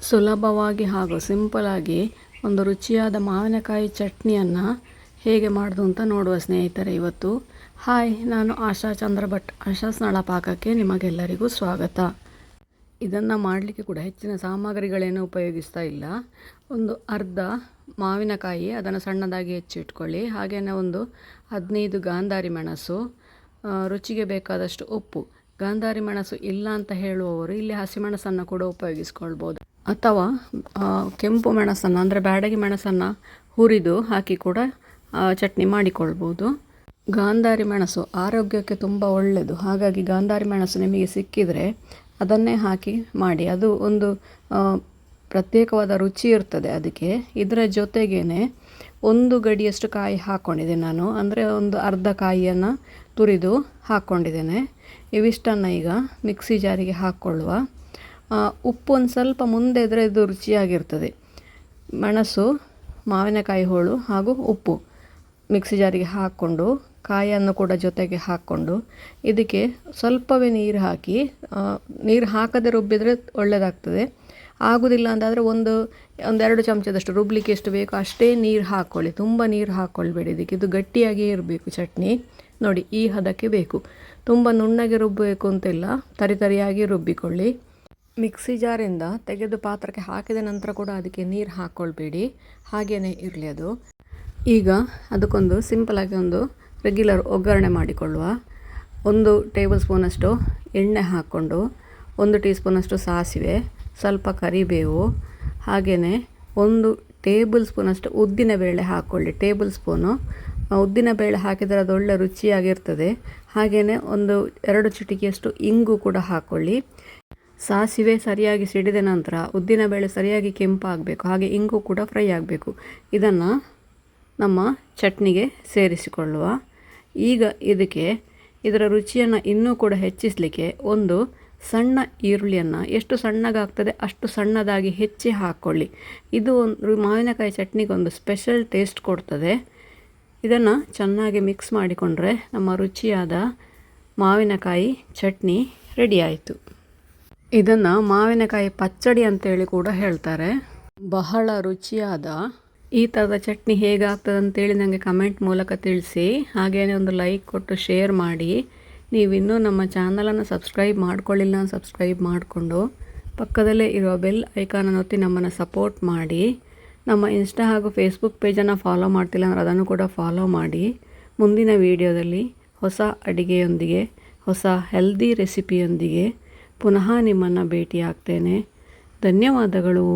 ಸುಲಭವಾಗಿ ಹಾಗೂ ಸಿಂಪಲಾಗಿ ಒಂದು ರುಚಿಯಾದ ಮಾವಿನಕಾಯಿ ಚಟ್ನಿಯನ್ನು ಹೇಗೆ ಮಾಡೋದು ಅಂತ ನೋಡುವ ಸ್ನೇಹಿತರೆ. ಇವತ್ತು ಹಾಯ್, ನಾನು ಆಶಾ ಚಂದ್ರ ಭಟ್. ಆಶಾಸ್ ನಳ ಪಾಕಕ್ಕೆ ನಿಮಗೆಲ್ಲರಿಗೂ ಸ್ವಾಗತ. ಇದನ್ನು ಮಾಡಲಿಕ್ಕೆ ಕೂಡ ಹೆಚ್ಚಿನ ಸಾಮಗ್ರಿಗಳೇನು ಉಪಯೋಗಿಸ್ತಾ ಇಲ್ಲ. ಒಂದು ಅರ್ಧ ಮಾವಿನಕಾಯಿ, ಅದನ್ನು ಸಣ್ಣದಾಗಿ ಹೆಚ್ಚಿಟ್ಕೊಳ್ಳಿ. ಹಾಗೆಯೇ ಒಂದು 15 ಗಾಂಧಾರಿ ಮೆಣಸು, ರುಚಿಗೆ ಬೇಕಾದಷ್ಟು ಉಪ್ಪು. ಗಾಂಧಾರಿ ಮೆಣಸು ಇಲ್ಲ ಅಂತ ಹೇಳುವವರು ಇಲ್ಲಿ ಹಸಿಮೆಣಸನ್ನು ಕೂಡ ಉಪಯೋಗಿಸ್ಕೊಳ್ಬೋದು, ಅಥವಾ ಕೆಂಪು ಮೆಣಸನ್ನು ಅಂದರೆ ಬ್ಯಾಡಗಿ ಮೆಣಸನ್ನು ಹುರಿದು ಹಾಕಿ ಕೂಡ ಚಟ್ನಿ ಮಾಡಿಕೊಳ್ಬೋದು. ಗಾಂಧಾರಿ ಮೆಣಸು ಆರೋಗ್ಯಕ್ಕೆ ತುಂಬ ಒಳ್ಳೆಯದು. ಹಾಗಾಗಿ ಗಾಂಧಾರಿ ಮೆಣಸು ನಿಮಗೆ ಸಿಕ್ಕಿದರೆ ಅದನ್ನೇ ಹಾಕಿ ಮಾಡಿ. ಅದು ಒಂದು ಪ್ರತ್ಯೇಕವಾದ ರುಚಿ ಇರ್ತದೆ ಅದಕ್ಕೆ. ಇದರ ಜೊತೆಗೇ 1 ಗಡಿಯಷ್ಟು ಕಾಯಿ ಹಾಕ್ಕೊಂಡಿದ್ದೆ ನಾನು, ಅಂದರೆ ಒಂದು ಅರ್ಧ ಕಾಯಿಯನ್ನು ತುರಿದು ಹಾಕ್ಕೊಂಡಿದ್ದೇನೆ. ಇವಿಷ್ಟನ್ನು ಈಗ ಮಿಕ್ಸಿ ಜಾರಿಗೆ ಹಾಕ್ಕೊಳ್ಳುವ. ಉಪ್ಪು ಒಂದು ಸ್ವಲ್ಪ ಮುಂದೆ ಇದ್ದರೆ ಇದು ರುಚಿಯಾಗಿರ್ತದೆ. ಮೆಣಸು, ಮಾವಿನಕಾಯಿ ಹೋಳು ಹಾಗೂ ಉಪ್ಪು ಮಿಕ್ಸಿ ಜಾರಿಗೆ ಹಾಕ್ಕೊಂಡು, ಕಾಯನ್ನು ಕೂಡ ಜೊತೆಗೆ ಹಾಕ್ಕೊಂಡು ಇದಕ್ಕೆ ಸ್ವಲ್ಪವೇ ನೀರು ಹಾಕಿ, ನೀರು ಹಾಕದೆ ರುಬ್ಬಿದರೆ ಒಳ್ಳೆಯದಾಗ್ತದೆ. ಆಗೋದಿಲ್ಲ ಅಂತಾದರೆ ಒಂದೆರಡು ಚಮಚದಷ್ಟು ರುಬ್ಲಿಕ್ಕೆ ಎಷ್ಟು ಬೇಕೋ ಅಷ್ಟೇ ನೀರು ಹಾಕ್ಕೊಳ್ಳಿ. ತುಂಬ ನೀರು ಹಾಕ್ಕೊಳ್ಬೇಡಿ ಇದಕ್ಕೆ. ಇದು ಗಟ್ಟಿಯಾಗಿಯೇ ಇರಬೇಕು ಚಟ್ನಿ. ನೋಡಿ, ಈ ಹದಕ್ಕೆ ಬೇಕು. ತುಂಬ ನುಣ್ಣಗೆ ರುಬ್ಬಬೇಕು ಅಂತಿಲ್ಲ, ತರಿಯಾಗಿ ರುಬ್ಬಿಕೊಳ್ಳಿ. ಮಿಕ್ಸಿ ಜಾರಿಂದ ತೆಗೆದು ಪಾತ್ರಕ್ಕೆ ಹಾಕಿದ ನಂತರ ಕೂಡ ಅದಕ್ಕೆ ನೀರು ಹಾಕ್ಕೊಳ್ಬೇಡಿ, ಹಾಗೆಯೇ ಇರಲಿ ಅದು. ಈಗ ಅದಕ್ಕೊಂದು ಸಿಂಪಲಾಗಿ ಒಂದು ರೆಗ್ಯುಲರ್ ಒಗ್ಗರಣೆ ಮಾಡಿಕೊಳ್ಳುವ. 1 ಟೇಬಲ್ ಸ್ಪೂನಷ್ಟು ಎಣ್ಣೆ ಹಾಕ್ಕೊಂಡು, 1 ಟೀ ಸ್ಪೂನಷ್ಟು ಸಾಸಿವೆ, ಸ್ವಲ್ಪ ಕರಿಬೇವು, ಹಾಗೆಯೇ 1 ಟೇಬಲ್ ಸ್ಪೂನಷ್ಟು ಉದ್ದಿನಬೇಳೆ ಹಾಕ್ಕೊಳ್ಳಿ. ಟೇಬಲ್ ಸ್ಪೂನು ಉದ್ದಿನಬೇಳೆ ಹಾಕಿದರೆ ಅದು ಒಳ್ಳೆ ರುಚಿಯಾಗಿರ್ತದೆ. ಹಾಗೆಯೇ 2 ಚಿಟಿಕೆಯಷ್ಟು ಇಂಗು ಕೂಡ ಹಾಕ್ಕೊಳ್ಳಿ. ಸಾಸಿವೆ ಸರಿಯಾಗಿ ಸಿಡಿದ ನಂತರ ಉದ್ದಿನಬೇಳೆ ಸರಿಯಾಗಿ ಕೆಂಪಾಗಬೇಕು, ಹಾಗೆ ಇಂಗು ಕೂಡ ಫ್ರೈ ಆಗಬೇಕು. ಇದನ್ನು ನಮ್ಮ ಚಟ್ನಿಗೆ ಸೇರಿಸಿಕೊಳ್ಳುವ. ಈಗ ಇದರ ರುಚಿಯನ್ನು ಇನ್ನೂ ಕೂಡ ಹೆಚ್ಚಿಸಲಿಕ್ಕೆ ಒಂದು ಸಣ್ಣ ಈರುಳ್ಳಿಯನ್ನು ಎಷ್ಟು ಸಣ್ಣಗಾಗ್ತದೆ ಅಷ್ಟು ಸಣ್ಣದಾಗಿ ಹೆಚ್ಚಿ ಹಾಕ್ಕೊಳ್ಳಿ. ಇದು ಒಂದು ಮಾವಿನಕಾಯಿ ಚಟ್ನಿಗೆ ಒಂದು ಸ್ಪೆಷಲ್ ಟೇಸ್ಟ್ ಕೊಡ್ತದೆ. ಇದನ್ನು ಚೆನ್ನಾಗಿ ಮಿಕ್ಸ್ ಮಾಡಿಕೊಂಡ್ರೆ ನಮ್ಮ ರುಚಿಯಾದ ಮಾವಿನಕಾಯಿ ಚಟ್ನಿ ರೆಡಿ ಆಯಿತು. ಇದನ್ನು ಮಾವಿನಕಾಯಿ ಪಚ್ಚಡಿ ಅಂತೇಳಿ ಕೂಡ ಹೇಳ್ತಾರೆ. ಬಹಳ ರುಚಿಯಾದ ಈ ಥರದ ಚಟ್ನಿ ಹೇಗಾಗ್ತದೆ ಅಂತೇಳಿ ನನಗೆ ಕಮೆಂಟ್ ಮೂಲಕ ತಿಳಿಸಿ. ಹಾಗೆಯೇ ಒಂದು ಲೈಕ್ ಕೊಟ್ಟು ಶೇರ್ ಮಾಡಿ. ನೀವಿನ್ನೂ ನಮ್ಮ ಚಾನಲನ್ನು ಸಬ್ಸ್ಕ್ರೈಬ್ ಮಾಡ್ಕೊಳ್ಳಿಲ್ಲ, ಸಬ್ಸ್ಕ್ರೈಬ್ ಮಾಡಿಕೊಂಡು ಪಕ್ಕದಲ್ಲೇ ಇರುವ ಬೆಲ್ ಐಕಾನನ್ನು ಒತ್ತಿ ನಮ್ಮನ್ನು ಸಪೋರ್ಟ್ ಮಾಡಿ. ನಮ್ಮ ಇನ್ಸ್ಟಾ ಹಾಗೂ ಫೇಸ್ಬುಕ್ ಪೇಜನ್ನು ಫಾಲೋ ಮಾಡ್ತಿಲ್ಲ ಅಂದರೆ ಅದನ್ನು ಕೂಡ ಫಾಲೋ ಮಾಡಿ. ಮುಂದಿನ ವಿಡಿಯೋದಲ್ಲಿ ಹೊಸ ಅಡಿಗೆಯೊಂದಿಗೆ, ಹೊಸ ಹೆಲ್ದಿ ರೆಸಿಪಿಯೊಂದಿಗೆ ಪುನಃ ನಿಮ್ಮನ್ನು ಭೇಟಿ ಆಗ್ತೇನೆ. ಧನ್ಯವಾದಗಳು.